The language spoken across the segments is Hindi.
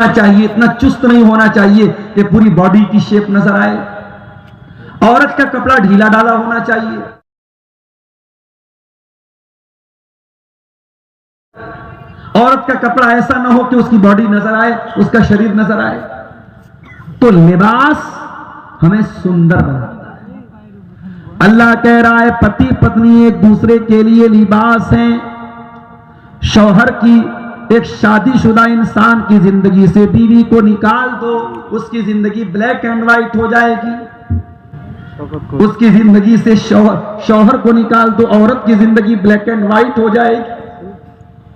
चाहिए, इतना चुस्त नहीं होना चाहिए कि पूरी बॉडी की शेप नजर आए। औरत का कपड़ा ढीला ढाला होना चाहिए। औरत का कपड़ा ऐसा ना हो कि उसकी बॉडी नजर आए, उसका शरीर नजर आए। तो लिबास हमें सुंदर बनाता है। अल्लाह कह रहा है पति पत्नी एक दूसरे के लिए लिबास हैं। शौहर की, एक शादीशुदा इंसान की जिंदगी से बीवी को निकाल दो, उसकी जिंदगी ब्लैक एंड व्हाइट हो जाएगी। उसकी जिंदगी से शौहर को निकाल दो, औरत की जिंदगी ब्लैक एंड व्हाइट हो जाएगी।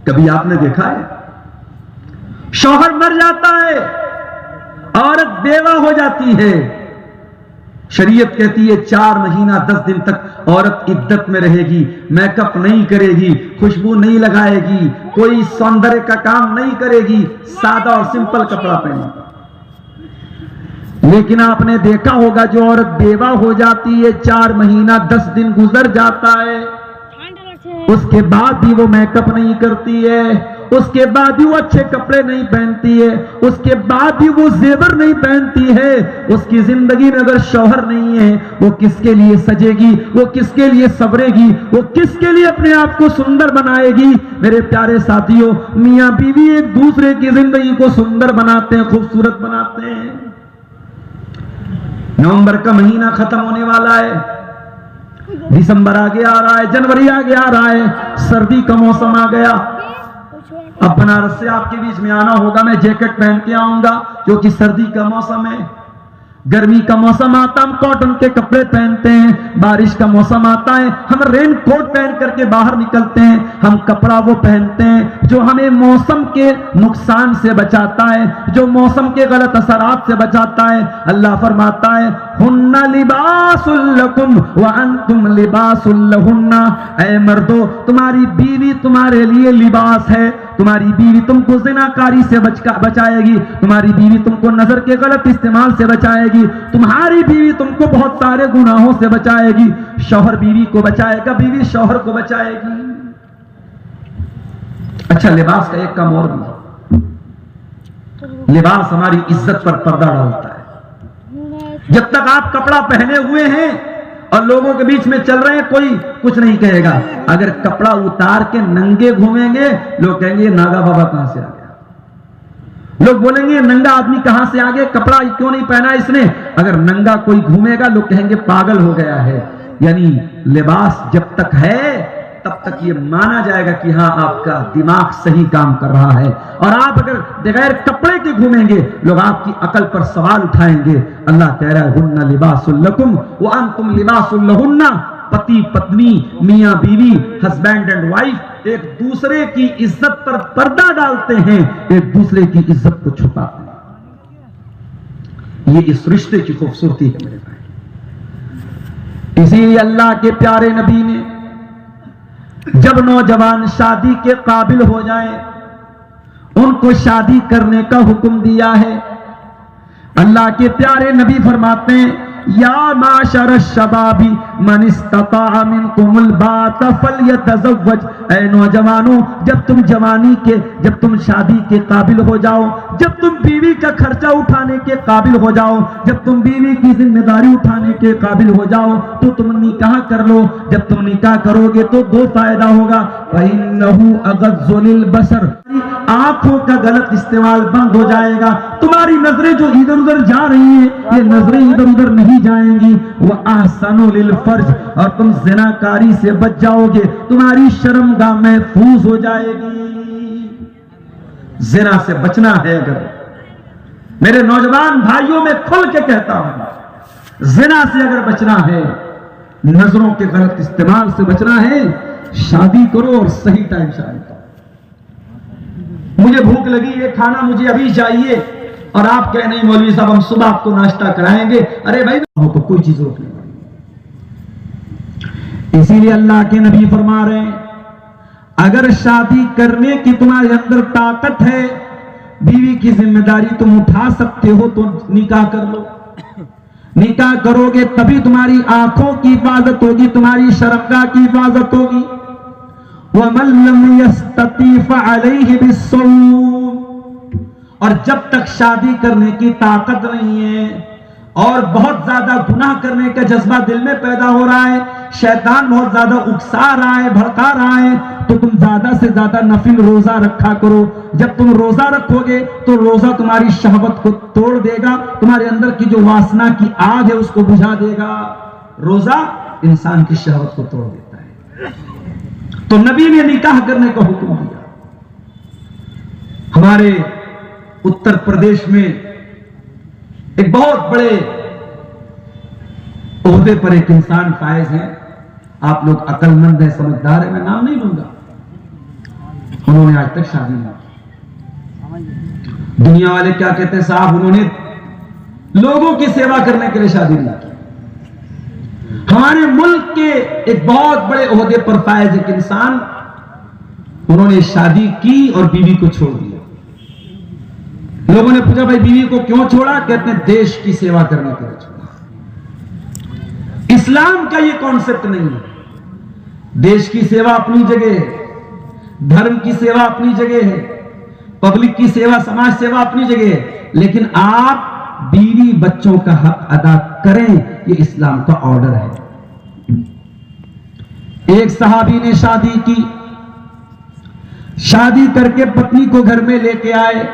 कभी आपने देखा है शौहर मर जाता है, औरत बेवा हो जाती है, शरीयत कहती है 4 महीना 10 दिन तक औरत इद्दत में रहेगी, मेकअप नहीं करेगी, खुशबू नहीं लगाएगी, कोई सौंदर्य का काम नहीं करेगी, सादा और सिंपल कपड़ा पहनेगी। लेकिन आपने देखा होगा जो औरत बेवा हो जाती है, 4 महीना 10 दिन गुजर जाता है, उसके बाद भी वो मेकअप नहीं करती है, उसके बाद भी वो अच्छे कपड़े नहीं पहनती है, उसके बाद भी वो जेवर नहीं पहनती है। उसकी जिंदगी में अगर शौहर नहीं है, वो किसके लिए सजेगी, वो किसके लिए सबरेगी, वो किसके लिए अपने आप को सुंदर बनाएगी। मेरे प्यारे साथियों, मियां बीवी एक दूसरे की जिंदगी को सुंदर बनाते हैं, खूबसूरत बनाते हैं। नवंबर का महीना खत्म होने वाला है, दिसंबर आगे आ रहा है, जनवरी आगे आ रहा है, सर्दी का मौसम आ गया। अब बनारस से आपके बीच में आना होगा, मैं जैकेट पहन के आऊंगा क्योंकि सर्दी का मौसम है। गर्मी का मौसम आता हम कॉटन के कपड़े पहनते हैं, बारिश का मौसम आता है हम रेन कोट पहन करके बाहर निकलते हैं। हम कपड़ा वो पहनते हैं जो हमें मौसम के नुकसान से बचाता है, जो मौसम के गलत असरात से बचाता है। अल्लाह फरमाता है हुन्ना लिबासुल लकुम व अंतुम लिबासुल लहुन्ना। ऐ मर्दो, तुम्हारी बीवी तुम्हारे लिए लिबास है। तुम्हारी बीवी तुमको ज़िनाकारी से बचाएगी, तुम्हारी बीवी तुमको नजर के गलत इस्तेमाल से बचाएगी, तुम्हारी बीवी तुमको बहुत सारे गुनाहों से बचाएगी। शौहर बीवी को बचाएगा, बीवी शौहर को बचाएगी। अच्छा, लिबास का एक काम और भी, लिबास हमारी इज्जत पर पर्दा डालता है। जब तक आप कपड़ा पहने हुए हैं और लोगों के बीच में चल रहे हैं, कोई कुछ नहीं कहेगा। अगर कपड़ा उतार के नंगे घूमेंगे, लोग कहेंगे नागा बाबा कहां से आ गया। लोग बोलेंगे नंगा आदमी कहां से आ गया, कपड़ा क्यों नहीं पहना इसने। अगर नंगा कोई घूमेगा, लोग कहेंगे पागल हो गया है। यानी लिबास जब तक है तब तक ये माना जाएगा कि हाँ आपका दिमाग सही काम कर रहा है। और आप अगर बगैर कपड़े के घूमेंगे, लोग आपकी अकल पर सवाल उठाएंगे। अल्लाह कह रहा है हुन्ना लिबासुल लकुम व अंतुम लिबासुल लहुन्ना। पति पत्नी, मियां बीवी, हस्बैंड एंड वाइफ एक दूसरे की इज्जत पर पर्दा डालते हैं, एक दूसरे की इज्जत को छुपाते हैं। ये इस रिश्ते की खूबसूरती है मेरे भाई। इसीलिए अल्लाह के प्यारे नबी ने जब नौजवान शादी के काबिल हो जाए, उनको शादी करने का हुक्म दिया है। अल्लाह के प्यारे नबी फरमाते हैं या माशर शबाबी मन इस्तता मिनकुमुल बात फलयतज़व्वज। ऐ नौजवानों, जब तुम शादी के काबिल हो जाओ, जब तुम बीवी का खर्चा उठाने के काबिल हो जाओ, जब तुम बीवी की जिम्मेदारी उठाने के काबिल हो जाओ, तो तुम निकाह कर लो। जब तुम निकाह करोगे तो 2 फायदा होगा। फइन्नहु अग़ज़्ज़ु लिलबसर, आंखों का गलत इस्तेमाल बंद हो जाएगा। तुम्हारी नजरें जो इधर उधर जा रही हैं, ये नजरें इधर उधर नहीं जाएंगी। वह अहसनु लिलफर्ज, और तुम ज़िनाकारी से बच जाओगे, तुम्हारी शर्मगाह महफूज हो जाएगी। ज़िना से बचना है। अगर मेरे नौजवान भाइयों में खुल के कहता हूं, ज़िना से अगर बचना है, नजरों के गलत इस्तेमाल से बचना है, शादी करो और सही टाइम शादी करो। मुझे भूख लगी, ये खाना मुझे अभी चाहिए, और आप कह नहीं मौलवी साहब हम सुबह आपको नाश्ता कराएंगे। अरे भाई हो तो कोई चीज रोक नहीं। इसीलिए अल्लाह के नबी फरमा रहे हैं अगर शादी करने की तुम्हारे अंदर ताकत है, बीवी की जिम्मेदारी तुम उठा सकते हो, तो निकाह कर लो। निकाह करोगे तभी तुम्हारी आंखों की हिफाजत होगी, तुम्हारी शर्मगाह की हिफाजत होगी। वमन लम यस्तती फअलैहि बिस्सौम, और जब तक शादी करने की ताकत नहीं है और बहुत ज्यादा गुनाह करने का जज्बा दिल में पैदा हो रहा है, शैतान बहुत ज्यादा उकसा रहा है, भड़का रहा है, तो तुम ज्यादा से ज्यादा नफिल रोजा रखा करो। जब तुम रोजा रखोगे तो रोजा तुम्हारी शहवत को तोड़ देगा, तुम्हारे अंदर की जो वासना की आग है उसको बुझा देगा। रोजा इंसान की शहवत को तोड़ देता है। तो नबी ने निकाह करने का हुक्म दिया। हमारे उत्तर प्रदेश में एक बहुत बड़े ओहदे पर एक इंसान फायज है, आप लोग अकलमंद है, समझदार है, मैं नाम नहीं लूंगा। उन्होंने आज तक शादी नहीं की। दुनिया वाले क्या कहते हैं, साहब उन्होंने लोगों की सेवा करने के लिए शादी नहीं की। हमारे मुल्क के एक बहुत बड़े ओहदे पर फायज एक इंसान, उन्होंने शादी की और बीवी को छोड़ दिया। लोगों ने पूछा भाई बीवी को क्यों छोड़ा? कहते हैं देश की सेवा करने के लिए छोड़ा। इस्लाम का यह कॉन्सेप्ट नहीं है। देश की सेवा अपनी जगह है, धर्म की सेवा अपनी जगह है, पब्लिक की सेवा, समाज सेवा अपनी जगह है, लेकिन आप बीवी बच्चों का हक अदा करें, यह इस्लाम का ऑर्डर है। एक सहाबी ने शादी की, शादी करके पत्नी को घर में लेके आए,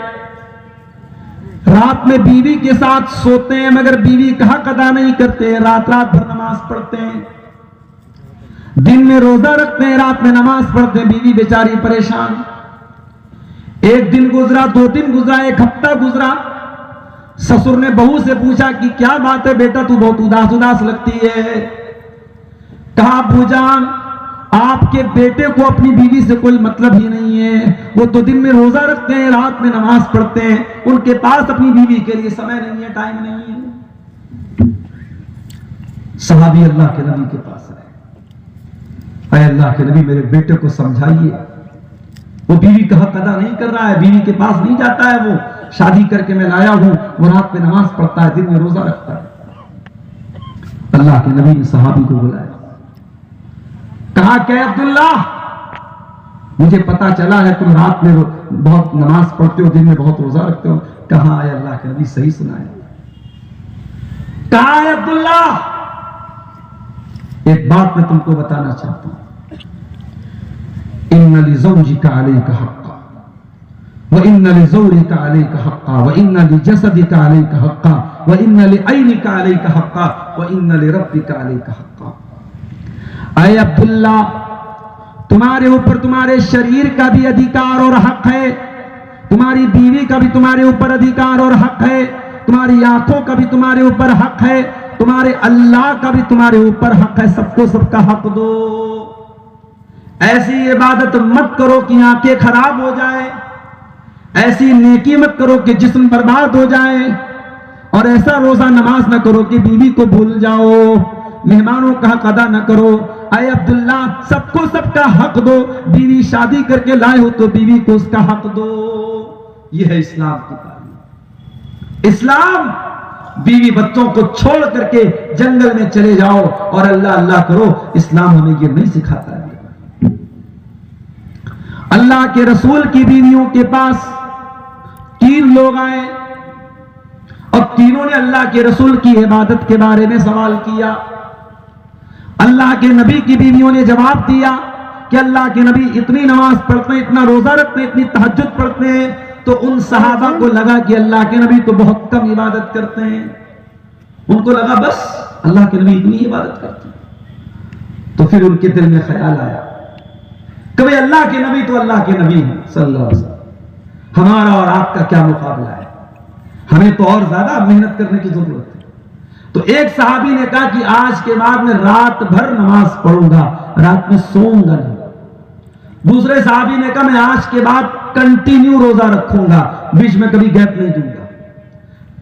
रात में बीवी के साथ सोते हैं मगर बीवी का हक अदा नहीं करते, रात रात भर नमाज पढ़ते हैं, दिन में रोजा रखते हैं, रात में नमाज पढ़ते हैं, बीवी बेचारी परेशान। एक दिन गुजरा, 2 दिन गुजरा, 1 हफ्ता गुजरा, ससुर ने बहू से पूछा कि क्या बात है बेटा, तू बहुत उदास उदास लगती है। कहा भूजान, आपके बेटे को अपनी बीवी से कोई मतलब ही नहीं है, वो तो दिन में रोजा रखते हैं, रात में नमाज पढ़ते हैं, उनके पास अपनी बीवी के लिए समय नहीं है, टाइम नहीं है। सहाबी अल्लाह के नबी के पास आए, अरे अल्लाह के नबी मेरे बेटे को समझाइए, वो बीवी का हक अदा नहीं कर रहा है, बीवी के पास नहीं जाता है, वो शादी करके मैं लाया हूं, वो रात में नमाज पढ़ता है, दिन में रोजा रखता है। अल्लाह के नबी ने सहाबी को बुलाया, कहा क्या अब्दुल्ला, मुझे पता चला है तुम रात में बहुत नमाज पढ़ते हो, दिन में बहुत रोजा रखते हो। कहा है अल्लाह के नबी सही सुनाया। कहा है अब्दुल्ला, एक बात मैं तुमको बताना चाहता हूं, इन्ना लिज़ौजिका अलैका हक्का व इन्ना लिज़ौरिका अलैका हक्का व इन्ना लिजसदिका अलैका हक्का व इन्ना लिअयनिका अलैका हक्का व इन्ना लिरब्बिका अलैका हक्का। अय अब्दुल्ला, तुम्हारे ऊपर तुम्हारे शरीर का भी अधिकार और हक है, तुम्हारी बीवी का भी तुम्हारे ऊपर अधिकार और हक है, तुम्हारी आंखों का भी तुम्हारे ऊपर हक है, तुम्हारे अल्लाह का भी तुम्हारे ऊपर हक है, सबको सबका हक दो। ऐसी इबादत मत करो कि आंखें खराब हो जाए, ऐसी नेकी मत करो कि जिस्म बर्बाद हो जाए, और ऐसा रोजा नमाज न करो कि बीवी को भूल जाओ, मेहमानों का हक अदा न करो। अय अब्दुल्ला, सबको सबका हक दो, बीवी शादी करके लाए हो तो बीवी को उसका हक दो। यह है इस्लाम की तालीम। इस्लाम बीवी बच्चों को छोड़ करके जंगल में चले जाओ और अल्लाह अल्लाह करो, इस्लाम हमें ये नहीं सिखाता है। अल्लाह के रसूल की बीवियों के पास 3 लोग आए और तीनों ने अल्लाह के रसूल की इबादत के बारे में सवाल किया। अल्लाह के नबी की बीवियों ने जवाब दिया कि अल्लाह के नबी इतनी नमाज पढ़ते हैं, इतना रोजा रखते हैं, इतनी तहज्जुद पढ़ते हैं। तो उन सहाबा को लगा कि अल्लाह के नबी तो बहुत कम इबादत करते हैं, उनको लगा बस अल्लाह के नबी इतनी इबादत करते हैं। तो फिर उनके दिल में ख्याल आया, कभी अल्लाह के नबी तो अल्लाह के नबी हैं सल्लल्लाहु अलैहि वसल्लम, हमारा और आपका क्या मुकाबला है, हमें तो और ज्यादा मेहनत करने की जरूरत है। तो एक सहाबी ने कहा कि आज के बाद मैं रात भर नमाज पढ़ूंगा, रात में सोऊंगा नहीं। दूसरे सहाबी ने कहा मैं आज के बाद कंटिन्यू रोजा रखूंगा, बीच में कभी गैप नहीं दूंगा।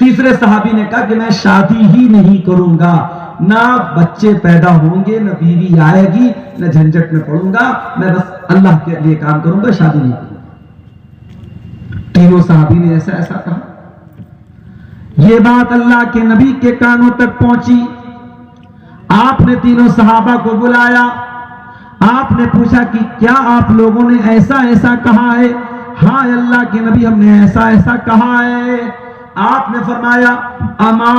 तीसरे सहाबी ने कहा कि मैं शादी ही नहीं करूंगा, ना बच्चे पैदा होंगे, ना बीवी आएगी, ना झंझट में पड़ूंगा, मैं बस अल्लाह के लिए काम करूंगा, शादी नहीं करूंगा। तीनों सहाबी ने ऐसा ऐसा कहा। ये बात अल्लाह के नबी के कानों तक पहुंची। आपने तीनों सहाबा को बुलाया, आपने पूछा कि क्या आप लोगों ने ऐसा ऐसा कहा है? हाँ अल्लाह के नबी, हमने ऐसा ऐसा कहा है। आपने फरमाया अमा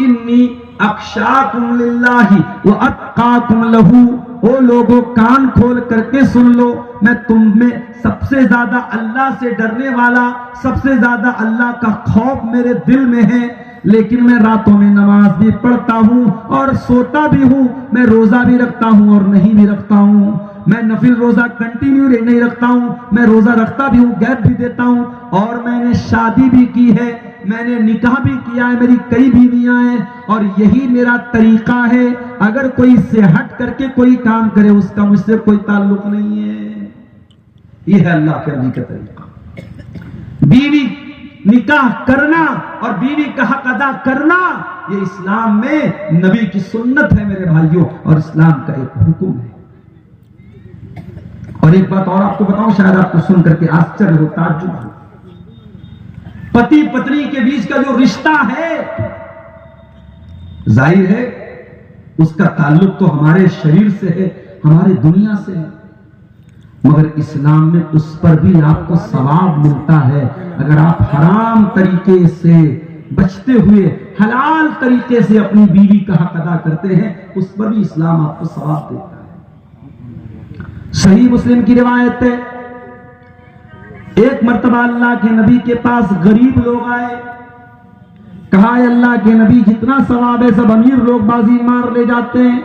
इन्नी अख्शाकुम लिल्लाहि व अत्काकुम लहू। ओ लोगों, कान खोल करके सुन लो, मैं तुम में सबसे ज्यादा अल्लाह से डरने वाला, सबसे ज्यादा अल्लाह का खौफ मेरे दिल में है। लेकिन मैं रातों में नमाज भी पढ़ता हूँ और सोता भी हूँ, मैं रोजा भी रखता हूँ और नहीं भी रखता हूँ, मैं नफिल रोजा कंटिन्यू नहीं रखता हूँ, मैं रोजा रखता भी हूँ, गैप भी देता हूँ, और मैंने शादी भी की है, मैंने निकाह भी किया है, मेरी कई बीवियां हैं, और यही मेरा तरीका है। अगर कोई इससे हट करके कोई काम करे, उसका मुझसे कोई ताल्लुक नहीं है। यह है अल्लाह के नबी का तरीका। बीवी निकाह करना और बीवी का हक अदा करना, ये इस्लाम में नबी की सुन्नत है मेरे भाइयों, और इस्लाम का एक हुक्म है। और एक बात और आपको बताऊं, शायद आपको सुन करके आश्चर्य हो, ताज्जुब हो। पति पत्नी के बीच का जो रिश्ता है, जाहिर है उसका ताल्लुक तो हमारे शरीर से है, हमारे दुनिया से है, मगर इस्लाम में उस पर भी आपको सवाब मिलता है। अगर आप हराम तरीके से बचते हुए हलाल तरीके से अपनी बीवी का हक अदा करते हैं, उस पर भी इस्लाम आपको सवाब देता है। सही मुस्लिम की रिवायत है, एक मर्तबा अल्लाह के नबी के पास गरीब लोग आए। कहा अल्लाह के नबी, जितना सवाब है सब अमीर लोग बाजी मार ले जाते हैं।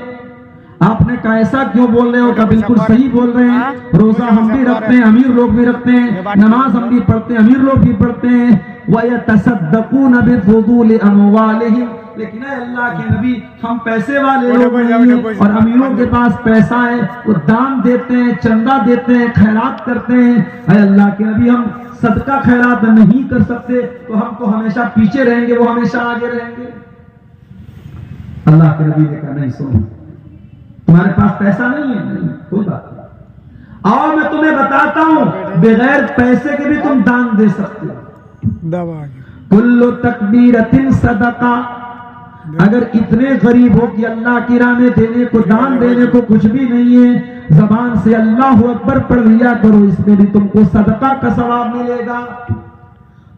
आपने कहा ऐसा क्यों बोल रहे हो? कहा बिल्कुल सही बोल रहे हैं, रोजा हम भी रखते हैं, अमीर लोग भी रखते हैं, नमाज हम भी पढ़ते हैं, अमीर लोग भी पढ़ते हैं। वयतसद्दक़ून बिफ़ुदूल अमवालिहिम, लेकिन अल्लाह के नबी, हम पैसे वाले लोग नहीं हैं, और अमीरों के पास पैसा है, वो दान देते हैं, चंदा देते हैं, खैरात करते हैं। अल्लाह के नबी, हम सदका खैरात नहीं कर सकते, तो हम तो हमेशा पीछे रहेंगे, वो हमेशा आगे रहेंगे। अल्लाह के नबी ने कहा नहीं, सुनो, तुम्हारे पास पैसा नहीं है, नहीं कोई बात नहीं, और मैं तुम्हें बताता हूं, बगैर पैसे के भी तुम दान दे सकते हो। कुल्लु तकबीरतिन सदका, अगर इतने गरीब हो कि अल्लाह की राह में देने को, दान देने को कुछ भी नहीं है, जबान से अल्लाह अकबर पढ़ लिया करो, इसमें भी तुमको सदका का सवाब मिलेगा।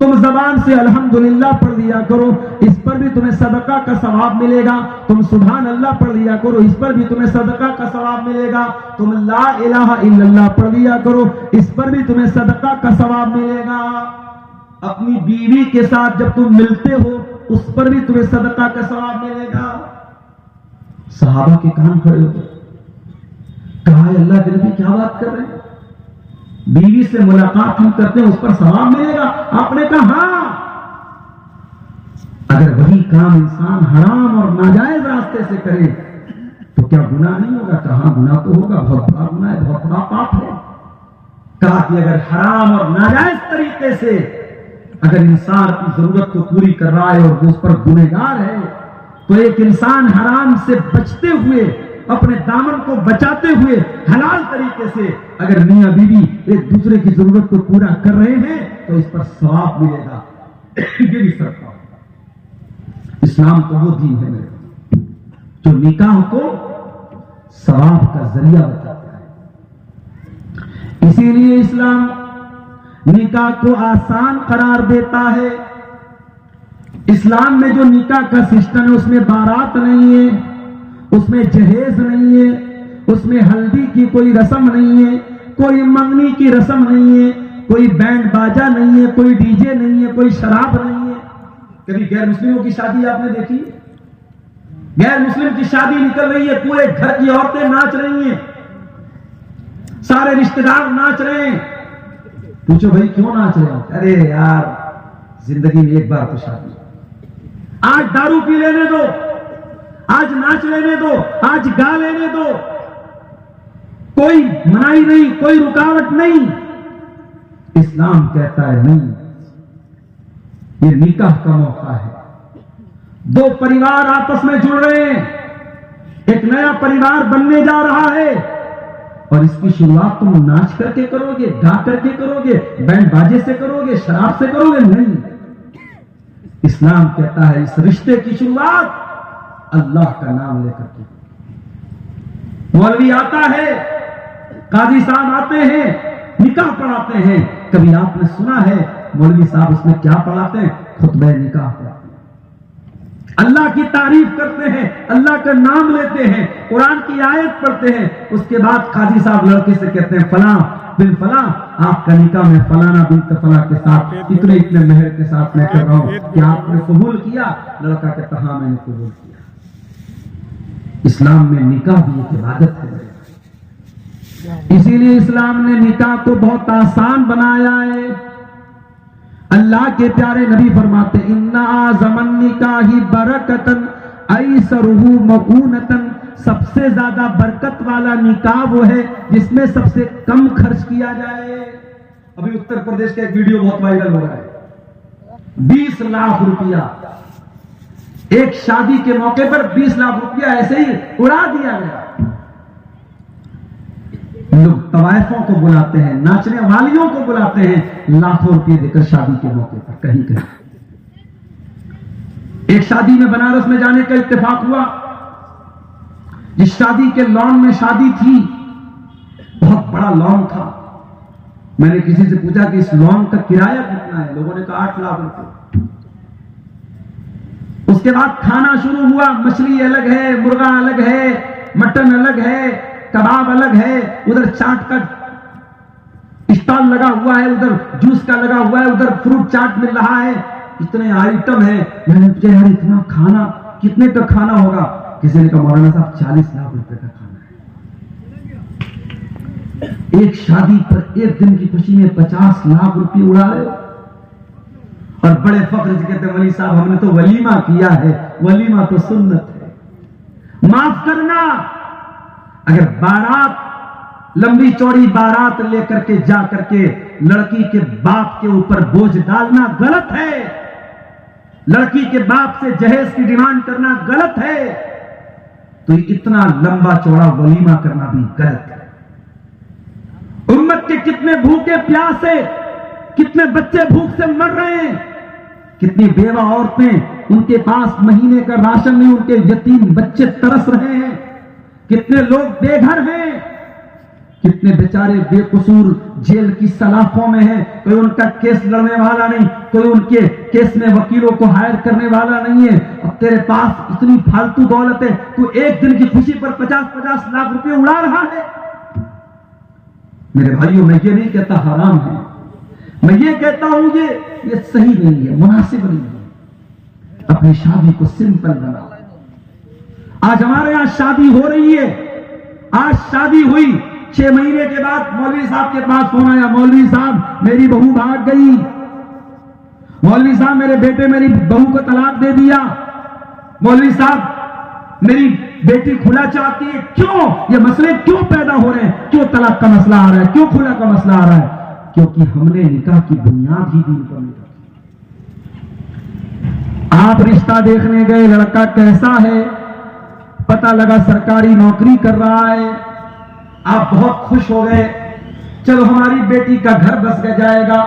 तुम जबान से अल्हम्दुलिल्लाह पढ़ लिया करो, इस पर भी तुम्हें सदका का सवाब मिलेगा। तुम सुभान अल्लाह पढ़ लिया करो, इस पर भी तुम्हें सदका का सवाब मिलेगा। तुम ला इलाहा इल्लल्लाह पढ़ लिया करो, इस पर भी तुम्हें सदका का सवाब मिलेगा। अपनी बीवी के साथ जब तुम मिलते हो, उस पर भी तुम्हें सदका का सवाब मिलेगा। सहाबा के कान खड़े हो गए, कहा अल्लाह के नबी क्या बात कर रहे हैं, बीवी से मुलाकात हम करते हैं, उस पर सवाब मिलेगा? आपने कहा हाँ, अगर वही काम इंसान हराम और नाजायज रास्ते से करे तो क्या गुनाह नहीं होगा? कहा गुनाह तो होगा, बहुत बड़ा गुनाह है, बहुत बड़ा पाप है। कहा कि अगर हराम और नाजायज तरीके से अगर इंसान की जरूरत को पूरी कर रहा है और वो उस पर गुनहगार है, तो एक इंसान हराम से बचते हुए, अपने दामन को बचाते हुए हलाल तरीके से अगर मियां बीवी एक दूसरे की जरूरत को पूरा कर रहे हैं, तो इस पर सवाब मिलेगा। ये भी सरकार, इस्लाम तो वो दीन है मेरे जो निकाह को सवाब का जरिया बताता है। इसीलिए इस्लाम निकाह को आसान करार देता है। इस्लाम में जो निकाह का सिस्टम है, उसमें बारात नहीं है, उसमें जहेज नहीं है, उसमें हल्दी की कोई रस्म नहीं है, कोई मंगनी की रस्म नहीं है, कोई बैंड बाजा नहीं है, कोई डीजे नहीं है, कोई शराब नहीं है। कभी गैर मुस्लिमों की शादी आपने देखी? गैर मुस्लिम की शादी निकल रही है, पूरे घर की औरतें नाच रही हैं, सारे रिश्तेदार नाच रहे हैं। पूछो भाई क्यों नाच रहे हो? अरे यार, जिंदगी में एक बार तो शादी, आज दारू पी लेने दो, आज नाच लेने दो, आज गा लेने दो, कोई मनाही नहीं, कोई रुकावट नहीं। इस्लाम कहता है नहीं, ये निकाह का मौका है, दो परिवार आपस में जुड़ रहे हैं, एक नया परिवार बनने जा रहा है, और इसकी शुरुआत तुम नाच करके करोगे, गा करके करोगे, बैंड बाजे से करोगे, शराब से करोगे? नहीं। इस्लाम कहता है इस रिश्ते की शुरुआत अल्लाह का नाम लेकर के। मौलवी आता है, काजी साहब आते हैं, निकाह पढ़ाते हैं। कभी आपने सुना है मौलवी साहब उसमें क्या पढ़ाते हैं? खुतबा निकाह पढ़ाते हैं, अल्लाह की तारीफ करते हैं, अल्लाह का नाम लेते हैं, कुरान की आयत पढ़ते हैं। उसके बाद काजी साहब लड़के से कहते हैं फलां बिन फलां आपका निकाह में फलाना बिन फलां के साथ इतने इतने मेहर के साथ मैं कर रहा हूं, क्या आपने कबूल किया? लड़का कहता हाँ मैंने कबूल किया। इस्लाम में निकाह भी एक इबादत है, इसीलिए इस्लाम ने निकाह को बहुत आसान बनाया है। अल्लाह के प्यारे नबी फरमाते इन्ना आज़मन निकाही बरकतन ऐसरुहु मऊनतन, सबसे ज्यादा बरकत वाला निकाह वो है जिसमें सबसे कम खर्च किया जाए। अभी उत्तर प्रदेश का एक वीडियो बहुत वायरल हो रहा है, 20 लाख रुपया एक शादी के मौके पर 20 लाख रुपया ऐसे ही उड़ा दिया गया। लोग तवायफों को बुलाते हैं, नाचने वालियों को बुलाते हैं, लाखों रुपए देकर शादी के मौके पर कहीं कहीं। एक शादी में बनारस में जाने का इत्तेफाक हुआ, जिस शादी के लॉन में शादी थी बहुत बड़ा लॉन था। मैंने किसी से पूछा कि इस लॉन का किराया कितना है? लोगों ने कहा 8 लाख रुपए। उसके बाद खाना शुरू हुआ, मछली अलग है, मुर्गा अलग है, मटन अलग है, कबाब अलग है, उधर चाट का स्टॉल लगा हुआ है, उधर जूस का लगा हुआ है, उधर फ्रूट चाट मिल रहा है, इतने आइटम है। मैंने पूछा यार इतना खाना कितने का खाना होगा? किसी ने कहा मौलाना साहब 40 लाख रुपए का खाना है। एक शादी पर एक दिन की खुशी में 50 लाख रुपए उड़ा रहे हो। और बड़े फख्र से कहते हैं वली साहब हमने तो वलीमा किया है, वलीमा तो सुन्नत है। माफ करना, अगर बारात लंबी चौड़ी बारात लेकर के जा करके लड़की के बाप के ऊपर बोझ डालना गलत है, लड़की के बाप से जहेज की डिमांड करना गलत है, तो इतना लंबा चौड़ा वलीमा करना भी गलत है। उम्मत के कितने भूखे प्यासे, कितने बच्चे भूख से मर रहे हैं, कितनी बेवा औरतें उनके पास महीने का राशन नहीं, उनके यतीम बच्चे तरस रहे हैं, कितने लोग बेघर हैं, कितने बेचारे बेकसूर जेल की सलाखों में हैं, कोई उनका केस लड़ने वाला नहीं, कोई उनके केस में वकीलों को हायर करने वाला नहीं है। अब तेरे पास इतनी फालतू दौलत है, तू एक दिन की खुशी पर 50-50 लाख रुपए उड़ा रहा है। मेरे भाइयों मैं ये नहीं कहता हराम है, मैं ये कहता हूं ये सही नहीं है, मुनासिब नहीं है। अपनी शादी को सिंपल बनाओ। आज हमारे यहां शादी हो रही है, आज शादी हुई, 6 महीने के बाद मौलवी साहब के पास फोन आया, मौलवी साहब मेरी बहू भाग गई, मौलवी साहब मेरे बेटे मेरी बहू को तलाक दे दिया, मौलवी साहब मेरी बेटी खुला चाहती है। क्यों ये मसले क्यों पैदा हो रहे हैं? क्यों तलाक का मसला आ रहा है? क्यों खुला का मसला आ रहा है? क्योंकि हमने निकाह की बुनियाद ही दीन पर नहीं रखी। आप रिश्ता देखने गए, लड़का कैसा है, पता लगा सरकारी नौकरी कर रहा है, आप बहुत खुश हो गए, चलो हमारी बेटी का घर बस जाएगा,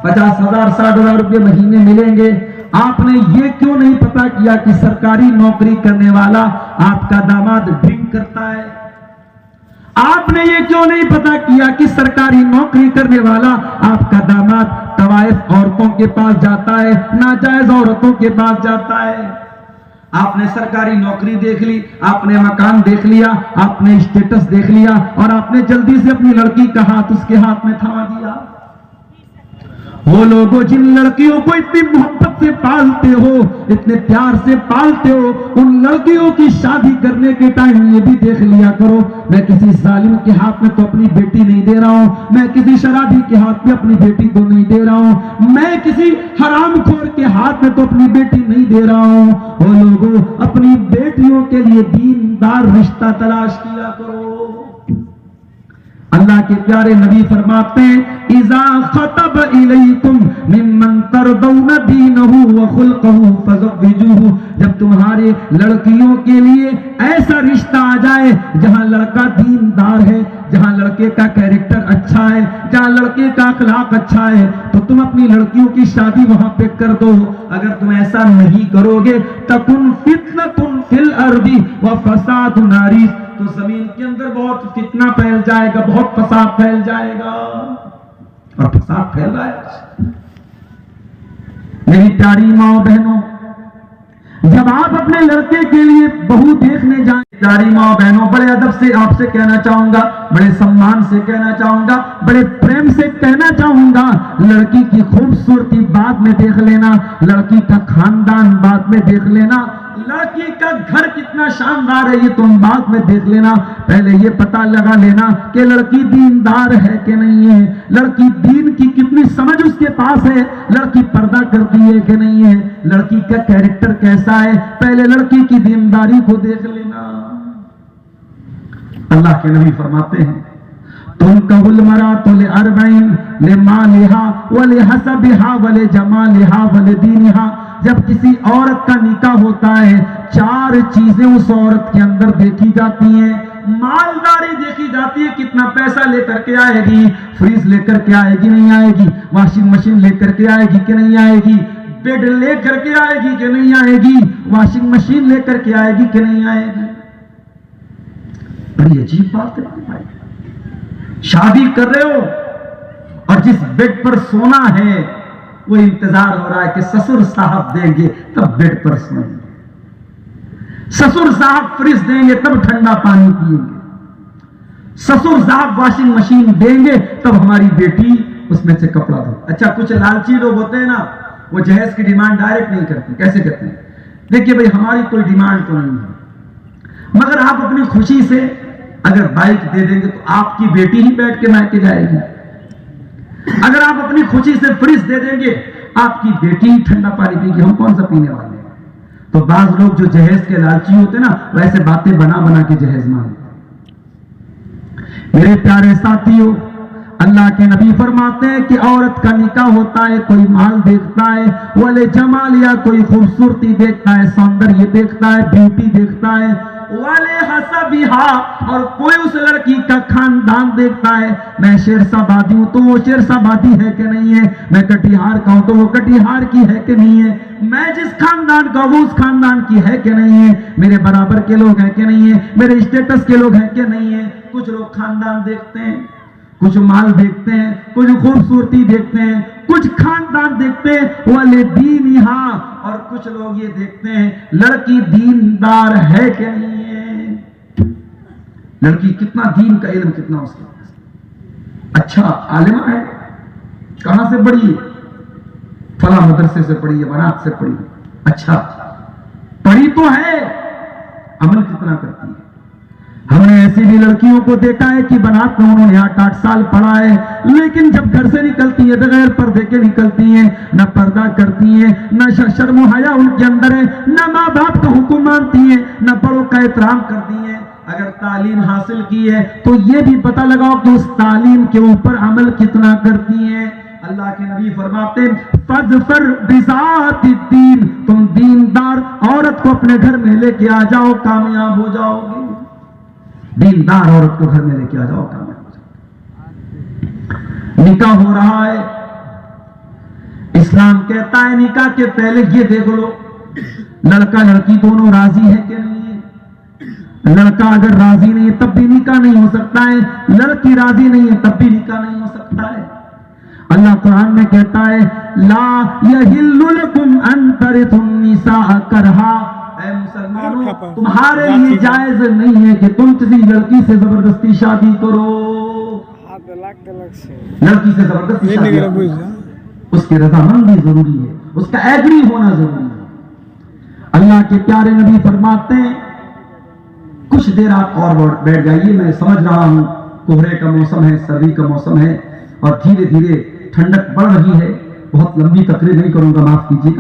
50,000 60,000 रुपये महीने मिलेंगे। आपने ये क्यों नहीं पता किया कि सरकारी नौकरी करने वाला आपका दामाद ड्रिंक करता है? आपने ये क्यों नहीं पता किया कि सरकारी नौकरी करने वाला आपका दामाद तवाइफ औरतों के पास जाता है, नाजायज औरतों के पास जाता है? आपने सरकारी नौकरी देख ली, आपने मकान देख लिया, आपने स्टेटस देख लिया, और आपने जल्दी से अपनी लड़की का हाथ उसके हाथ में थमा दिया। वो लोगों जिन लड़कियों को इतनी मोहब्बत से पालते हो, इतने प्यार से पालते हो, उन लड़कियों की शादी करने के टाइम ये भी देख लिया करो, मैं किसी जालिम के हाथ में तो अपनी बेटी नहीं दे रहा हूं, मैं किसी शराबी के हाथ में अपनी बेटी तो नहीं दे रहा हूं, मैं किसी हरामखोर के हाथ में तो अपनी बेटी नहीं दे रहा हूं। वो लोगों अपनी बेटियों के लिए दीनदार रिश्ता तलाश किया करो। अल्लाह के प्यारे नबी फरमाते हैं इज़ा खतब इलैकुम मिम्मन तरदौना दीनहु व खुल्क़हु फज़व्विजुहु, जब तुम्हारे लड़कियों के लिए ऐसा रिश्ता आ जाए जहां लड़का दीनदार है, जहां लड़के का कैरेक्टर अच्छा है, जहां लड़के का अखलाक अच्छा है, तो तुम अपनी लड़कियों की शादी वहां पे कर दो। अगर तुम ऐसा नहीं करोगे तकुन फितनतुन फिल अर्दी व फसादुन नारीस, तो जमीन के अंदर बहुत फितना फैल जाएगा, बहुत फसाद फैल जाएगा। और फसाद फैल रहा है। मेरी प्यारी माओ बहनों, जब आप अपने लड़के के लिए बहू देखने जाएं, प्यारी माओ बहनों, बड़े अदब से आपसे कहना चाहूंगा, बड़े सम्मान से कहना चाहूंगा, बड़े प्रेम से कहना चाहूंगा, लड़की की खूबसूरती बाद में देख लेना, लड़की का खानदान बाद में देख लेना, लड़की का घर कितना शानदार है ये तुम बाद में देख लेना। पहले ये पता लगा लेना कि लड़की दीनदार है कि नहीं है, लड़की दीन की कितनी समझ उसके पास है, लड़की पर्दा करती है कि नहीं है, लड़की का कैरेक्टर कैसा है, पहले लड़की की दीनदारी को देख लेना। अल्लाह के नबी फरमाते हैं, तुम कहुल मरा तो ले अरबईन ले मालिहा वले हसबिहा वले जमालिहा वले दीनिहा। जब किसी औरत का निकाह होता है, 4 चीजें उस औरत के अंदर देखी जाती हैं। मालदारी देखी जाती है, कितना पैसा लेकर के आएगी, फ्रिज लेकर के आएगी नहीं आएगी, वॉशिंग मशीन लेकर के आएगी कि नहीं आएगी, बेड लेकर के आएगी कि नहीं आएगी, वॉशिंग मशीन लेकर के आएगी कि नहीं आएगी। बड़ी अजीब बात है भाई, शादी कर रहे हो और जिस बेड पर सोना है वो इंतजार हो रहा है कि ससुर साहब देंगे तब बेड पर सोएंगे, ससुर साहब फ्रिज देंगे तब ठंडा पानी पिएंगे, ससुर साहब वॉशिंग मशीन देंगे तब हमारी बेटी उसमें से कपड़ा धो। अच्छा, कुछ लालची लोग होते हैं ना, वो जहेज की डिमांड डायरेक्ट नहीं करते। कैसे करते हैं? देखिए भाई, हमारी कोई डिमांड तो नहीं है, मगर आप अपनी खुशी से अगर बाइक दे देंगे तो आपकी बेटी ही बैठ के मायके जाएगी। अगर आप अपनी खुशी से फ्रिज दे देंगे, आपकी बेटी ही ठंडा पानी पिएगी, हम कौन सा पीने वाले हैं। तो बाज लोग जो जहेज के लालची होते ना, वैसे बातें बना बना के जहेज मांगते। मेरे प्यारे साथियों, अल्लाह के नबी फरमाते हैं कि औरत का निकाह होता है, कोई माल देखता है, वाले जमाल या कोई खूबसूरती देखता है, सौंदर्य देखता है, ब्यूटी देखता है, वाले हसबिहा, और कोई उस लड़की का खानदान देखता है। मैं शेरशाबादी हूं तो वो शेरशाबादी है कि नहीं है, मैं कटिहार का हूं तो वो कटिहार की है कि नहीं है, मैं जिस खानदान का वो उस खानदान की है कि नहीं है, मेरे बराबर के लोग हैं कि नहीं है, मेरे स्टेटस के लोग हैं कि नहीं है। कुछ लोग खानदान देखते हैं, कुछ माल देखते हैं, कुछ खूबसूरती देखते हैं, कुछ खानदान देखते हैं, वाले दीन यहाँ, और कुछ लोग ये देखते हैं लड़की दीनदार है कि नहीं है, लड़की कितना दीन का इल्म कितना उसके पास, अच्छा आलिमा है, कहां से पढ़ी है, फला मदरसे से पढ़ी है, बनात से पढ़ी है, अच्छा पढ़ी तो है, अमल कितना करती है। हमने ऐसी भी लड़कियों को देखा है कि बनात में उन्होंने 8-8 साल पढ़ा है, लेकिन जब घर से निकलती है बगैर पर्दे के निकलती हैं, न पर्दा करती हैं, न शर्म हया उनके अंदर है, न माँ बाप का हुक्म मानती हैं, न बड़ों का एहतराम करती हैं। अगर तालीम हासिल की है तो ये भी पता लगाओ कि उस तालीम के ऊपर अमल कितना करती हैं। अल्लाह के नबी फरमाते हैं, फज़फर बिज़ाति दीन, तुम दीनदार औरत को अपने घर में लेके आ जाओ, कामयाब हो जाओगे। दीनदार औरत को घर में लेके आ जाओ, कामयाब हो जाओ। निकाह हो रहा है, इस्लाम कहता है निकाह के पहले ये देख लो लड़का लड़की दोनों राजी है कि नहीं है। लड़का अगर राजी नहीं है तब भी निकाह नहीं हो सकता है, लड़की राजी नहीं है तब भी निकाह नहीं हो सकता है। अल्लाह कुरान में कहता है, ला यहिल्लु लकुम अन तरिथुन निसा करहा, ऐ मुसलमानों तुम्हारे लिए जायज नहीं है कि तुम किसी लड़की से जबरदस्ती शादी करो। लड़की से जबरदस्ती शादी करो, उसकी रजामंदी जरूरी है, उसका एग्री होना जरूरी है। अल्लाह के प्यारे नबी फरमाते हैं, कुछ देर आप और बैठ जाइए, मैं समझ रहा हूं कोहरे का मौसम है, सर्दी का मौसम है और धीरे धीरे ठंडक बढ़ रही है, बहुत लंबी तकरीर नहीं करूंगा, माफ कीजिएगा।